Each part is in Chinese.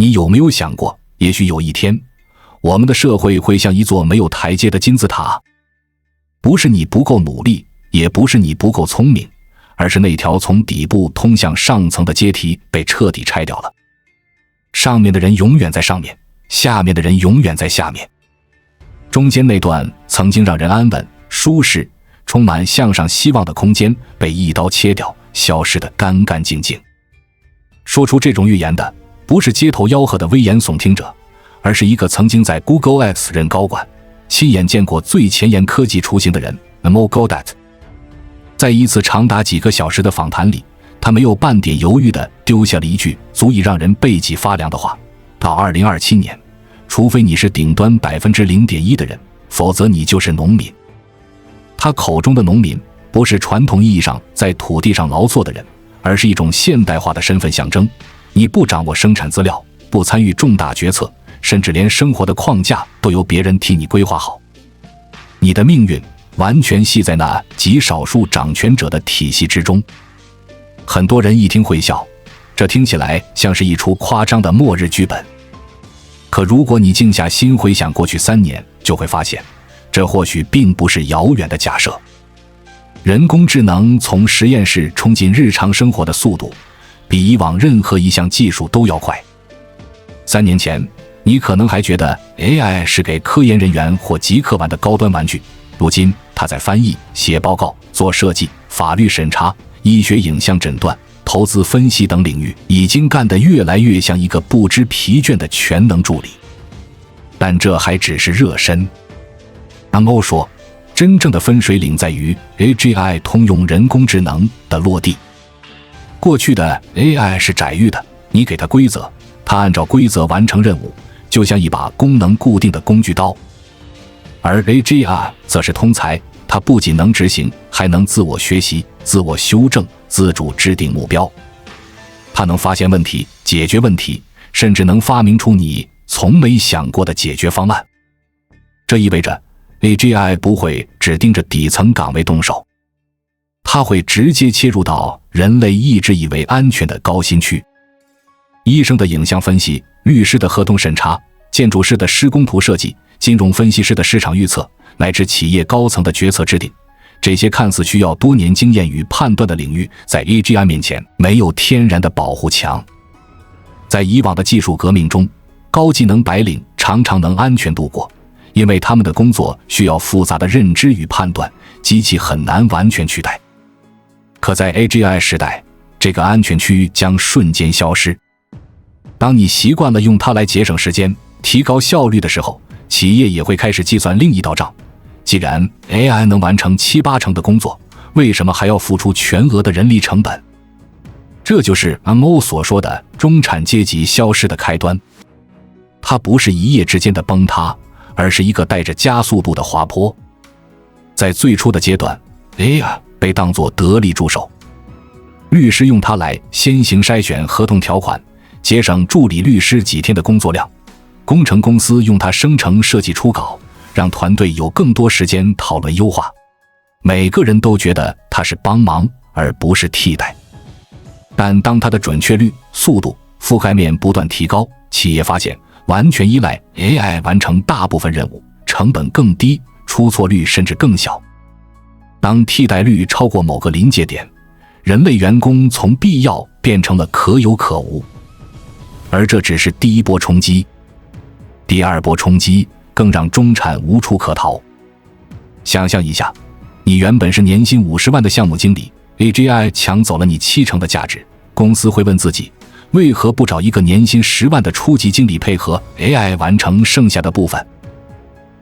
你有没有想过，也许有一天，我们的社会会像一座没有台阶的金字塔？不是你不够努力，也不是你不够聪明，而是那条从底部通向上层的阶梯被彻底拆掉了。上面的人永远在上面，下面的人永远在下面。中间那段曾经让人安稳、舒适、充满向上希望的空间被一刀切掉，消失得干干净净。说出这种预言的不是街头吆喝的危言耸听者，而是一个曾经在 Google X 任高管，亲眼见过最前沿科技雏形的人 Amol Gaudat。 在一次长达几个小时的访谈里，他没有半点犹豫地丢下了一句足以让人背脊发凉的话：到2027年，除非你是顶端 0.1% 的人，否则你就是农民。他口中的农民不是传统意义上在土地上劳作的人，而是一种现代化的身份象征。你不掌握生产资料，不参与重大决策，甚至连生活的框架都由别人替你规划好。你的命运完全系在那极少数掌权者的体系之中。很多人一听会笑，这听起来像是一出夸张的末日剧本。可如果你静下心回想过去3年，就会发现，这或许并不是遥远的假设。人工智能从实验室冲进日常生活的速度，比以往任何一项技术都要快。3年前，你可能还觉得 AI 是给科研人员或极客玩的高端玩具，如今它在翻译、写报告、做设计、法律审查、医学影像诊断、投资分析等领域，已经干得越来越像一个不知疲倦的全能助理。但这还只是热身。Amol说，真正的分水岭在于 AGI 通用人工智能的落地。过去的 AI 是窄域的，你给它规则，它按照规则完成任务，就像一把功能固定的工具刀。而 AGI 则是通才，它不仅能执行，还能自我学习、自我修正、自主制定目标。它能发现问题、解决问题，甚至能发明出你从没想过的解决方案。这意味着 AGI 不会只盯着底层岗位动手，它会直接切入到人类一直以为安全的高新区。医生的影像分析，律师的合同审查，建筑师的施工图设计，金融分析师的市场预测，乃至企业高层的决策制定，这些看似需要多年经验与判断的领域，在 AGI 面前没有天然的保护墙。在以往的技术革命中，高技能白领常常能安全度过，因为他们的工作需要复杂的认知与判断，机器很难完全取代。可在 AGI 时代，这个安全区将瞬间消失。当你习惯了用它来节省时间、提高效率的时候，企业也会开始计算另一道账。既然 AI 能完成7-8成的工作，为什么还要付出全额的人力成本？这就是 Amol 所说的中产阶级消失的开端。它不是一夜之间的崩塌，而是一个带着加速度的滑坡。在最初的阶段， AI 被当作得力助手，律师用它来先行筛选合同条款，节省助理律师几天的工作量；工程公司用它生成设计初稿，让团队有更多时间讨论优化。每个人都觉得它是帮忙，而不是替代。但当它的准确率、速度、覆盖面不断提高，企业发现完全依赖 AI 完成大部分任务，成本更低，出错率甚至更小。当替代率超过某个临界点，人类员工从必要变成了可有可无。而这只是第一波冲击，第二波冲击更让中产无处可逃。想象一下，你原本是年薪50万的项目经理， AGI 抢走了你70%的价值，公司会问自己，为何不找一个年薪10万的初级经理配合 AI 完成剩下的部分？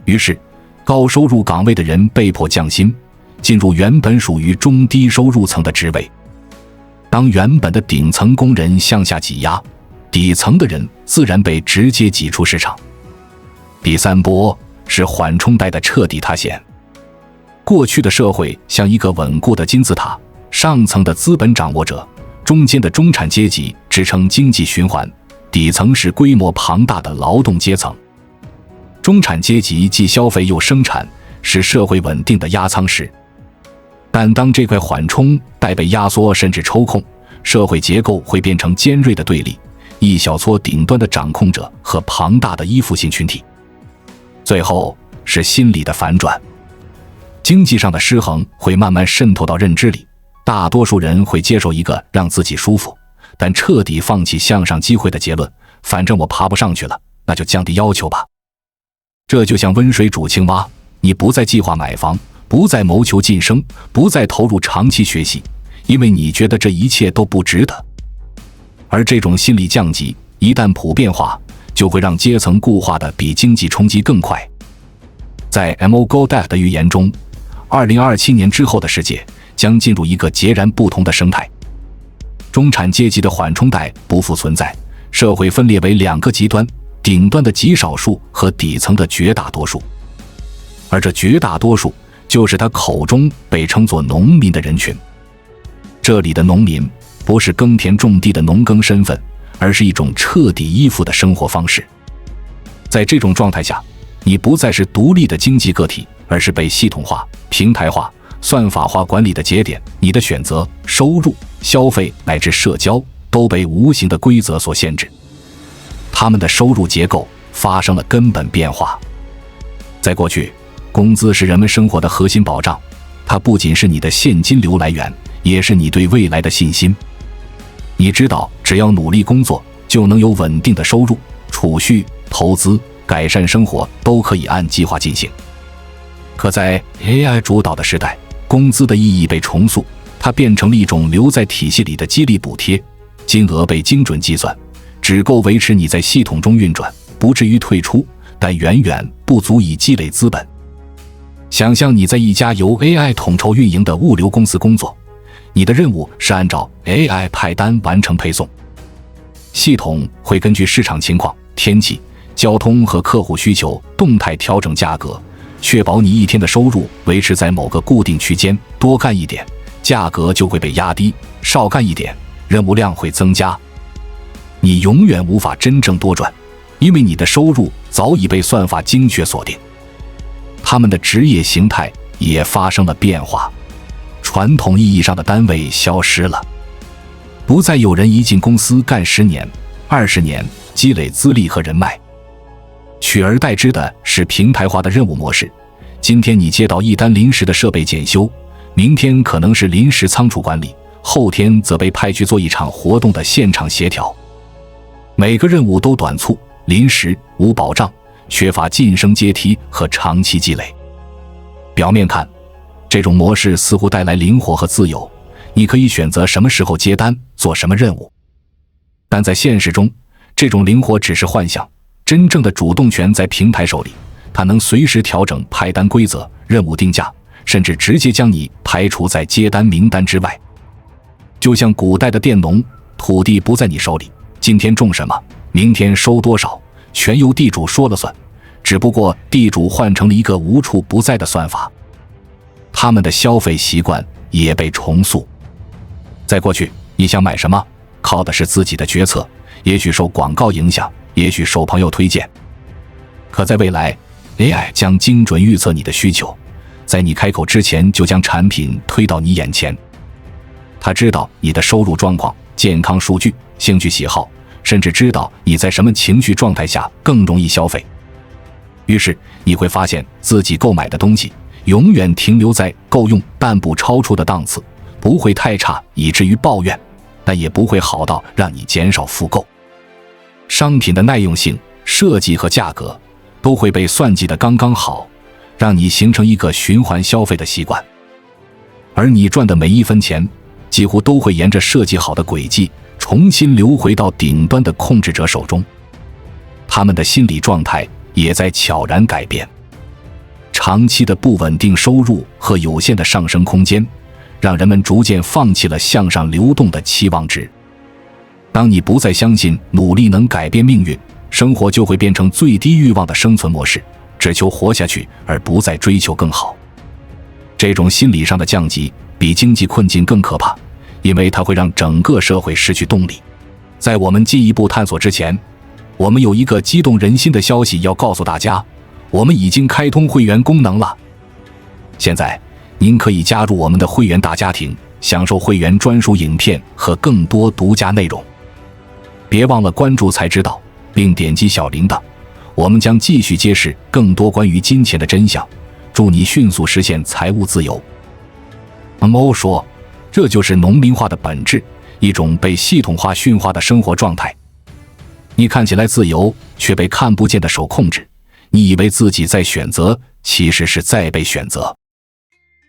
于是高收入岗位的人被迫降薪，进入原本属于中低收入层的职位。当原本的顶层工人向下挤压，底层的人自然被直接挤出市场。第三波是缓冲带的彻底塌陷。过去的社会像一个稳固的金字塔，上层的资本掌握者，中间的中产阶级支撑经济循环，底层是规模庞大的劳动阶层。中产阶级既消费又生产，是社会稳定的压舱石。但当这块缓冲带被压缩甚至抽空，社会结构会变成尖锐的对立，一小撮顶端的掌控者和庞大的依附性群体。最后是心理的反转，经济上的失衡会慢慢渗透到认知里，大多数人会接受一个让自己舒服但彻底放弃向上机会的结论，反正我爬不上去了，那就降低要求吧。这就像温水煮青蛙，你不再计划买房，不再谋求晋升，不再投入长期学习，因为你觉得这一切都不值得。而这种心理降级一旦普遍化，就会让阶层固化的比经济冲击更快。在 Mo Goldach 的预言中，2027年之后的世界将进入一个截然不同的生态。中产阶级的缓冲带不复存在，社会分裂为两个极端，顶端的极少数和底层的绝大多数。而这绝大多数就是他口中被称作农民的人群。这里的农民不是耕田种地的农耕身份，而是一种彻底依附的生活方式。在这种状态下，你不再是独立的经济个体，而是被系统化、平台化、算法化管理的节点，你的选择、收入、消费乃至社交都被无形的规则所限制。他们的收入结构发生了根本变化。在过去，工资是人们生活的核心保障，它不仅是你的现金流来源，也是你对未来的信心。你知道，只要努力工作，就能有稳定的收入，储蓄、投资、改善生活都可以按计划进行。可在 AI 主导的时代，工资的意义被重塑，它变成了一种留在体系里的激励补贴，金额被精准计算，只够维持你在系统中运转，不至于退出，但远远不足以积累资本。想象你在一家由 AI 统筹运营的物流公司工作，你的任务是按照 AI 派单完成配送。系统会根据市场情况、天气、交通和客户需求动态调整价格，确保你一天的收入维持在某个固定区间，多干一点，价格就会被压低；少干一点，任务量会增加。你永远无法真正多赚，因为你的收入早已被算法精确锁定。他们的职业形态也发生了变化，传统意义上的单位消失了，不再有人一进公司干10年、20年，积累资历和人脉。取而代之的是平台化的任务模式。今天你接到一单临时的设备检修，明天可能是临时仓储管理，后天则被派去做一场活动的现场协调。每个任务都短促、临时、无保障，缺乏晋升阶梯和长期积累。表面看，这种模式似乎带来灵活和自由，你可以选择什么时候接单，做什么任务。但在现实中，这种灵活只是幻想，真正的主动权在平台手里，它能随时调整派单规则、任务定价，甚至直接将你排除在接单名单之外。就像古代的佃农，土地不在你手里，今天种什么，明天收多少，全由地主说了算，只不过地主换成了一个无处不在的算法。他们的消费习惯也被重塑。在过去，你想买什么，靠的是自己的决策，也许受广告影响，也许受朋友推荐。可在未来， AI 将精准预测你的需求，在你开口之前就将产品推到你眼前。他知道你的收入状况、健康数据、兴趣喜好，甚至知道你在什么情绪状态下更容易消费。于是你会发现自己购买的东西永远停留在够用但不超出的档次，不会太差以至于抱怨，但也不会好到让你减少复购。商品的耐用性、设计和价格都会被算计得刚刚好，让你形成一个循环消费的习惯。而你赚的每一分钱几乎都会沿着设计好的轨迹重新流回到顶端的控制者手中。他们的心理状态也在悄然改变。长期的不稳定收入和有限的上升空间，让人们逐渐放弃了向上流动的期望值。当你不再相信努力能改变命运，生活就会变成最低欲望的生存模式，只求活下去，而不再追求更好。这种心理上的降级比经济困境更可怕，因为它会让整个社会失去动力。在我们进一步探索之前，我们有一个激动人心的消息要告诉大家，我们已经开通会员功能了。现在您可以加入我们的会员大家庭，享受会员专属影片和更多独家内容。别忘了关注才知道，并点击小铃铛，我们将继续揭示更多关于金钱的真相，助你迅速实现财务自由。Mo 说，这就是农民化的本质，一种被系统化驯化的生活状态。你看起来自由，却被看不见的手控制，你以为自己在选择，其实是在被选择。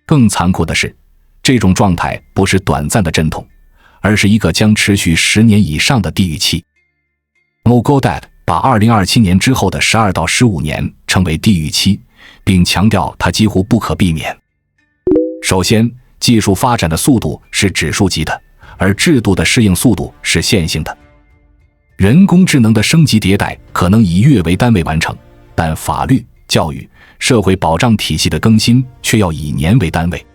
更残酷的是，这种状态不是短暂的阵痛，而是一个将持续10年以上的地狱期。Mo Goddard 把2027年之后的12到15年称为地狱期，并强调它几乎不可避免。首先，技术发展的速度是指数级的，而制度的适应速度是线性的。人工智能的升级迭代可能以月为单位完成，但法律、教育、社会保障体系的更新却要以年为单位。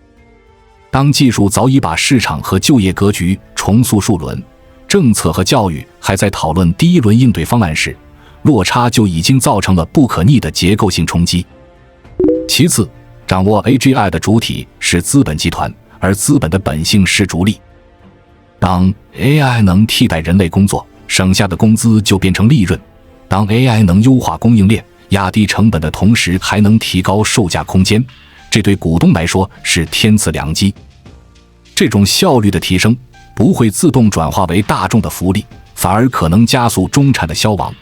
当技术早已把市场和就业格局重塑数轮，政策和教育还在讨论第一轮应对方案时，落差就已经造成了不可逆的结构性冲击。其次，掌握 AGI 的主体是资本集团，而资本的本性是逐利。当 AI 能替代人类工作，省下的工资就变成利润。当 AI 能优化供应链，压低成本的同时还能提高售价空间，这对股东来说是天赐良机。这种效率的提升不会自动转化为大众的福利，反而可能加速中产的消亡，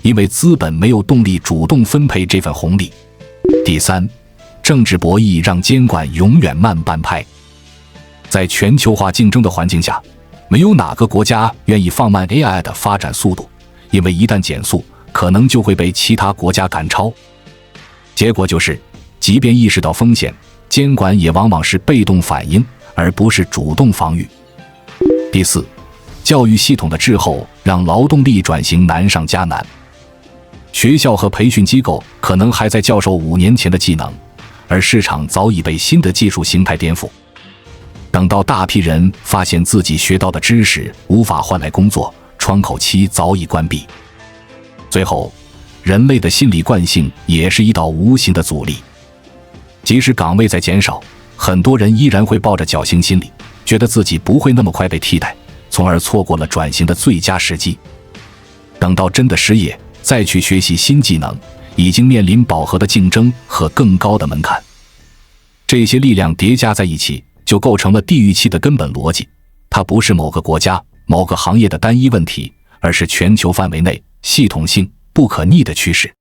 因为资本没有动力主动分配这份红利。第三，政治博弈让监管永远慢半拍。在全球化竞争的环境下，没有哪个国家愿意放慢 AI 的发展速度，因为一旦减速，可能就会被其他国家赶超。结果就是，即便意识到风险，监管也往往是被动反应，而不是主动防御。第四，教育系统的滞后让劳动力转型难上加难。学校和培训机构可能还在教授5年前的技能，而市场早已被新的技术形态颠覆。等到大批人发现自己学到的知识无法换来工作，窗口期早已关闭。最后，人类的心理惯性也是一道无形的阻力。即使岗位在减少，很多人依然会抱着侥幸心理，觉得自己不会那么快被替代，从而错过了转型的最佳时机。等到真的失业，再去学习新技能，已经面临饱和的竞争和更高的门槛。这些力量叠加在一起，就构成了地域期的根本逻辑。它不是某个国家、某个行业的单一问题，而是全球范围内系统性不可逆的趋势。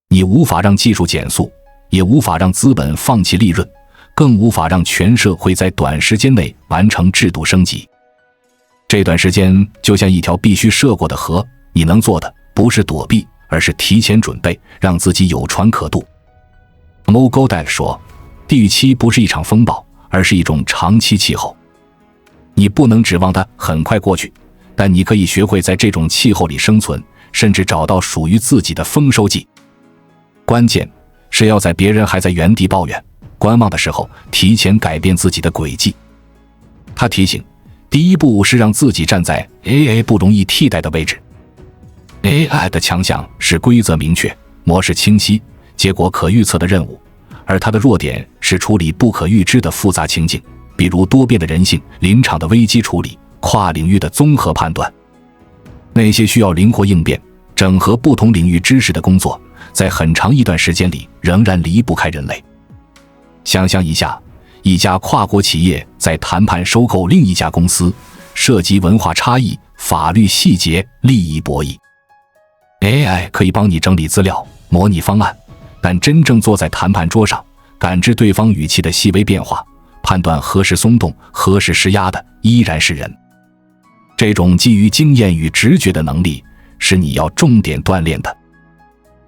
你无法让技术减速，也无法让资本放弃利润，更无法让全社会在短时间内完成制度升级。这段时间就像一条必须涉过的河，你能做的不是躲避，而是提前准备，让自己有船可渡。Mo Goddard 说，地域期不是一场风暴，而是一种长期气候。你不能指望它很快过去，但你可以学会在这种气候里生存，甚至找到属于自己的丰收季。关键是要在别人还在原地抱怨、观望的时候，提前改变自己的轨迹。他提醒，第一步是让自己站在 AI 不容易替代的位置。AI 的强项是规则明确、模式清晰、结果可预测的任务，而它的弱点是处理不可预知的复杂情境，比如多变的人性、临场的危机处理、跨领域的综合判断。那些需要灵活应变、整合不同领域知识的工作，在很长一段时间里仍然离不开人类。想象一下，一家跨国企业在谈判收购另一家公司，涉及文化差异、法律细节、利益博弈。AI 可以帮你整理资料、模拟方案，但真正坐在谈判桌上，感知对方语气的细微变化，判断何时松动、何时施压的，依然是人。这种基于经验与直觉的能力，是你要重点锻炼的。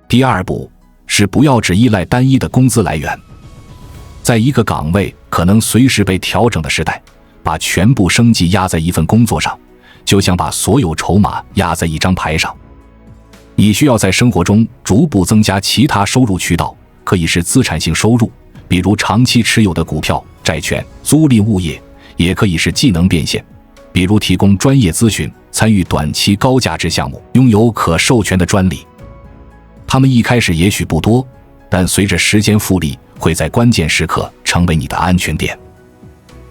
第二步是不要只依赖单一的工资来源。在一个岗位可能随时被调整的时代，把全部生计压在一份工作上，就像把所有筹码压在一张牌上。你需要在生活中逐步增加其他收入渠道，可以是资产性收入，比如长期持有的股票、债券、租赁物业，也可以是技能变现，比如提供专业咨询、参与短期高价值项目、拥有可授权的专利。他们一开始也许不多，但随着时间复利，会在关键时刻成为你的安全点。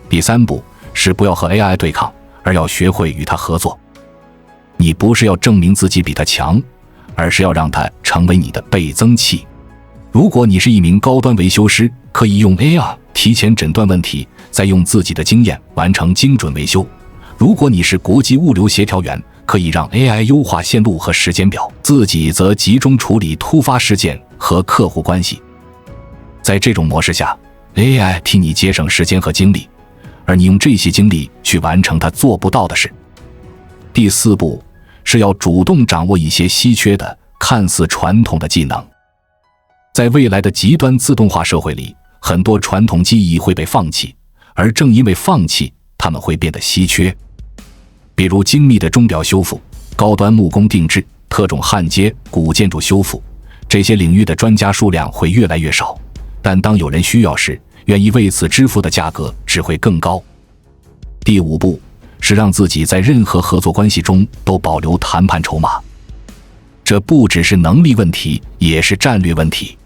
第三步是不要和 AI 对抗，而要学会与它合作。你不是要证明自己比它强，而是要让它成为你的倍增器。如果你是一名高端维修师，可以用 AI 提前诊断问题，再用自己的经验完成精准维修。如果你是国际物流协调员，可以让 AI 优化线路和时间表，自己则集中处理突发事件和客户关系。在这种模式下， AI 替你节省时间和精力，而你用这些精力去完成它做不到的事。第4步是要主动掌握一些稀缺的、看似传统的技能。在未来的极端自动化社会里，很多传统技艺会被放弃，而正因为放弃，它们会变得稀缺。比如精密的钟表修复、高端木工定制、特种焊接、古建筑修复，这些领域的专家数量会越来越少，但当有人需要时，愿意为此支付的价格只会更高。第5步是让自己在任何合作关系中都保留谈判筹码。这不只是能力问题，也是战略问题。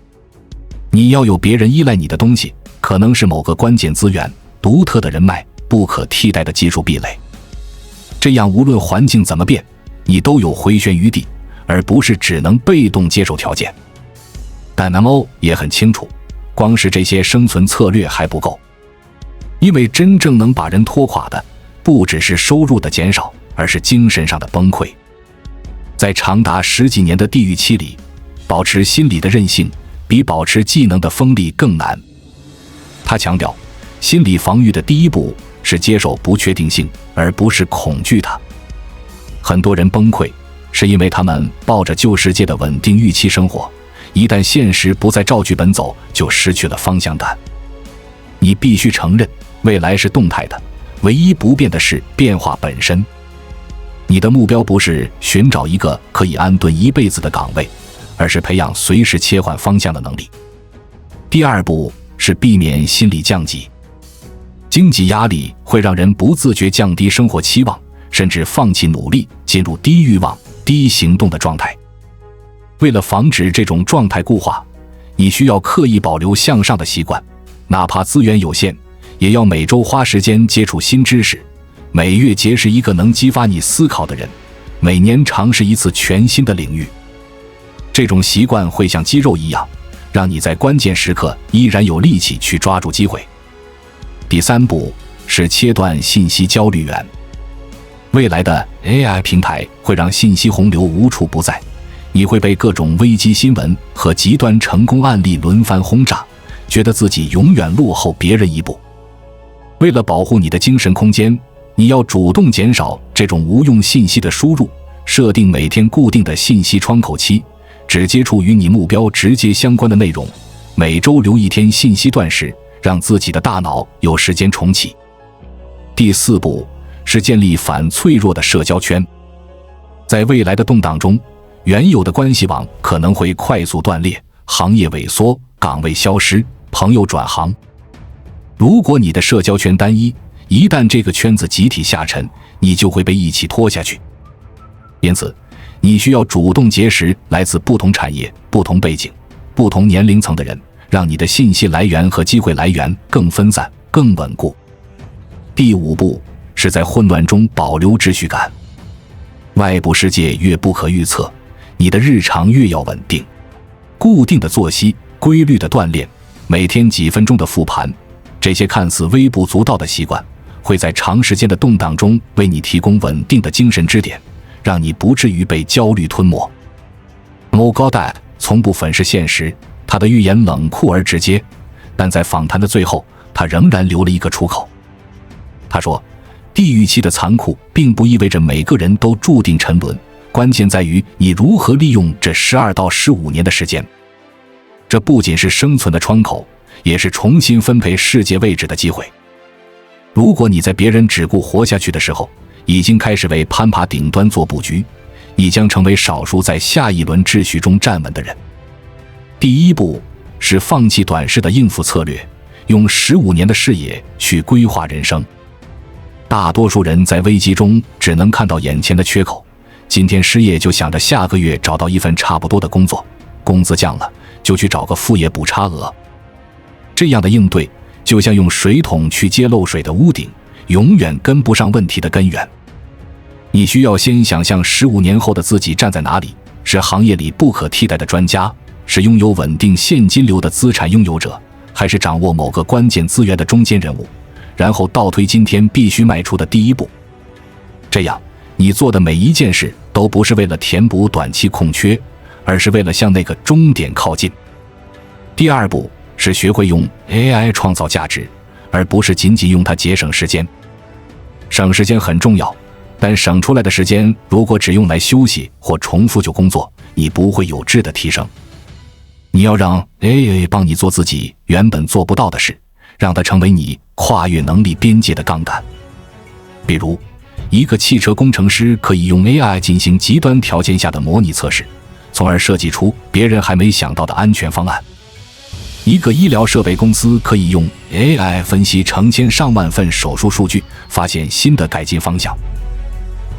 你要有别人依赖你的东西，可能是某个关键资源、独特的人脉、不可替代的技术壁垒。这样无论环境怎么变，你都有回旋余地，而不是只能被动接受条件。但 MO 也很清楚，光是这些生存策略还不够，因为真正能把人拖垮的，不只是收入的减少，而是精神上的崩溃。在长达10几年的地狱期里，保持心理的韧性比保持技能的锋利更难。他强调，心理防御的第一步是接受不确定性，而不是恐惧它。很多人崩溃，是因为他们抱着旧世界的稳定预期生活，一旦现实不再照剧本走，就失去了方向感。你必须承认，未来是动态的，唯一不变的是变化本身。你的目标不是寻找一个可以安顿一辈子的岗位，而是培养随时切换方向的能力。第2步是避免心理降级。经济压力会让人不自觉降低生活期望，甚至放弃努力，进入低欲望、低行动的状态。为了防止这种状态固化，你需要刻意保留向上的习惯，哪怕资源有限，也要每周花时间接触新知识，每月结识一个能激发你思考的人，每年尝试一次全新的领域。这种习惯会像肌肉一样，让你在关键时刻依然有力气去抓住机会。第3步是切断信息焦虑源。未来的 AI 平台会让信息洪流无处不在，你会被各种危机新闻和极端成功案例轮番轰炸，觉得自己永远落后别人一步。为了保护你的精神空间，你要主动减少这种无用信息的输入，设定每天固定的信息窗口期，只接触与你目标直接相关的内容，每周留1天信息断食，让自己的大脑有时间重启。第4步是建立反脆弱的社交圈。在未来的动荡中，原有的关系网可能会快速断裂，行业萎缩，岗位消失，朋友转行。如果你的社交圈单一，一旦这个圈子集体下沉，你就会被一起拖下去。因此，你需要主动结识来自不同产业、不同背景、不同年龄层的人，让你的信息来源和机会来源更分散、更稳固。第5步是在混乱中保留秩序感。外部世界越不可预测，你的日常越要稳定。固定的作息、规律的锻炼、每天几分钟的复盘，这些看似微不足道的习惯，会在长时间的动荡中为你提供稳定的精神支点，让你不至于被焦虑吞没。Mo Gawdat 从不粉饰现实，他的预言冷酷而直接，但在访谈的最后，他仍然留了一个出口。他说，地狱期的残酷并不意味着每个人都注定沉沦，关键在于你如何利用这12到15年的时间。这不仅是生存的窗口，也是重新分配世界位置的机会。如果你在别人只顾活下去的时候，已经开始为攀爬顶端做布局，你将成为少数在下一轮秩序中站稳的人。第1步是放弃短视的应付策略，用15年的视野去规划人生。大多数人在危机中只能看到眼前的缺口，今天失业就想着下个月找到一份差不多的工作，工资降了就去找个副业补差额。这样的应对就像用水桶去接漏水的屋顶，永远跟不上问题的根源。你需要先想象15年后的自己站在哪里，是行业里不可替代的专家，是拥有稳定现金流的资产拥有者，还是掌握某个关键资源的中间人物，然后倒推今天必须迈出的第一步。这样，你做的每一件事都不是为了填补短期空缺，而是为了向那个终点靠近。第二步是学会用 AI 创造价值，而不是仅仅用它节省时间。省时间很重要，但省出来的时间如果只用来休息或重复旧工作，你不会有质的提升。你要让 AI 帮你做自己原本做不到的事，让它成为你跨越能力边界的杠杆。比如，一个汽车工程师可以用 AI 进行极端条件下的模拟测试，从而设计出别人还没想到的安全方案。一个医疗设备公司可以用 AI 分析成千上万份手术数据，发现新的改进方向。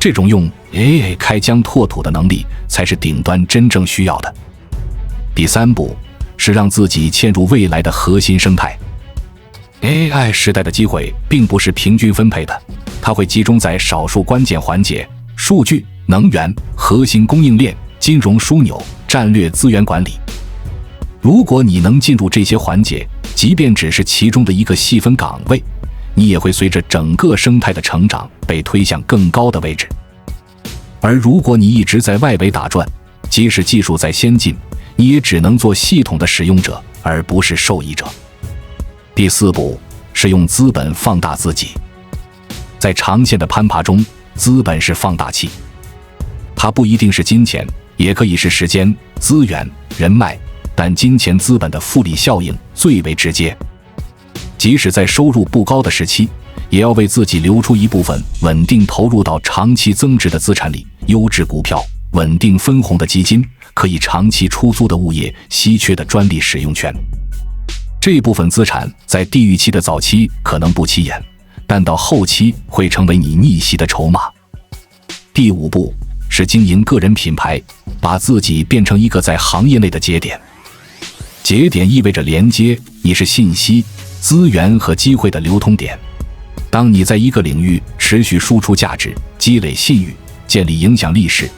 这种用 AI 开疆拓土的能力，才是顶端真正需要的。第三步是让自己嵌入未来的核心生态。AI 时代的机会并不是平均分配的，它会集中在少数关键环节：数据、能源、核心供应链、金融枢纽、战略资源管理。如果你能进入这些环节，即便只是其中的一个细分岗位，你也会随着整个生态的成长被推向更高的位置。而如果你一直在外围打转，即使技术再先进，你也只能做系统的使用者，而不是受益者。第四步是用资本放大自己。在长线的攀爬中，资本是放大器，它不一定是金钱，也可以是时间、资源、人脉，但金钱资本的复利效应最为直接。即使在收入不高的时期，也要为自己留出一部分稳定投入到长期增值的资产里，优质股票、稳定分红的基金、可以长期出租的物业、稀缺的专利使用权。这部分资产在地域期的早期可能不起眼，但到后期会成为你逆袭的筹码。第五步是经营个人品牌，把自己变成一个在行业内的节点。节点意味着连接，你是信息、资源和机会的流通点。当你在一个领域持续输出价值、积累信誉、建立影响力时，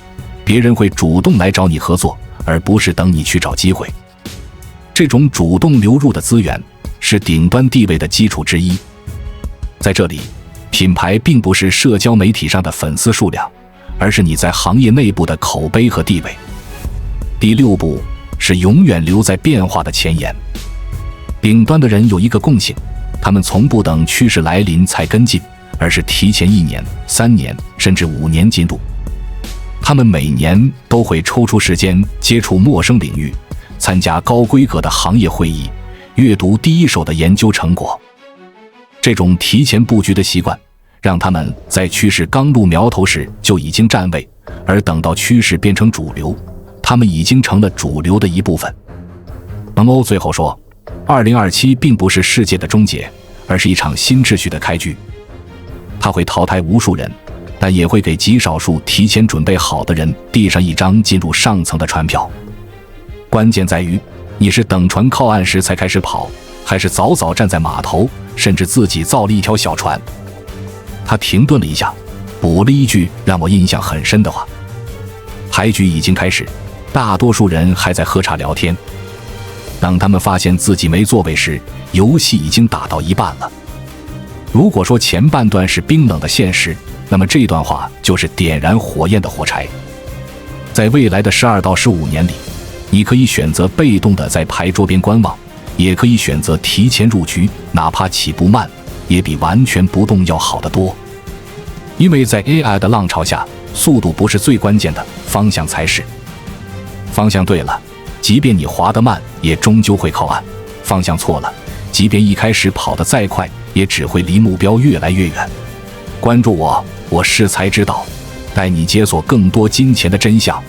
别人会主动来找你合作，而不是等你去找机会。这种主动流入的资源是顶端地位的基础之一。在这里，品牌并不是社交媒体上的粉丝数量，而是你在行业内部的口碑和地位。第六步是永远留在变化的前沿。顶端的人有一个共性，他们从不等趋势来临才跟进，而是提前1年、3年甚至5年进入。他们每年都会抽出时间接触陌生领域，参加高规格的行业会议，阅读第一手的研究成果。这种提前布局的习惯，让他们在趋势刚露苗头时就已经站位，而等到趋势变成主流，他们已经成了主流的一部分。蒙欧最后说，2027并不是世界的终结，而是一场新秩序的开局。它会淘汰无数人，但也会给极少数提前准备好的人递上一张进入上层的船票。关键在于，你是等船靠岸时才开始跑，还是早早站在码头，甚至自己造了一条小船。他停顿了一下，补了一句让我印象很深的话：牌局已经开始，大多数人还在喝茶聊天。当他们发现自己没座位时，游戏已经打到一半了。如果说前半段是冰冷的现实，那么这段话就是点燃火焰的火柴。在未来的12到15年里，你可以选择被动的在牌桌边观望，也可以选择提前入局，哪怕起步慢，也比完全不动要好得多。因为在 AI 的浪潮下，速度不是最关键的，方向才是。方向对了，即便你滑得慢，也终究会靠岸；方向错了，即便一开始跑得再快，也只会离目标越来越远。关注我，我是才知道，带你解锁更多金钱的真相。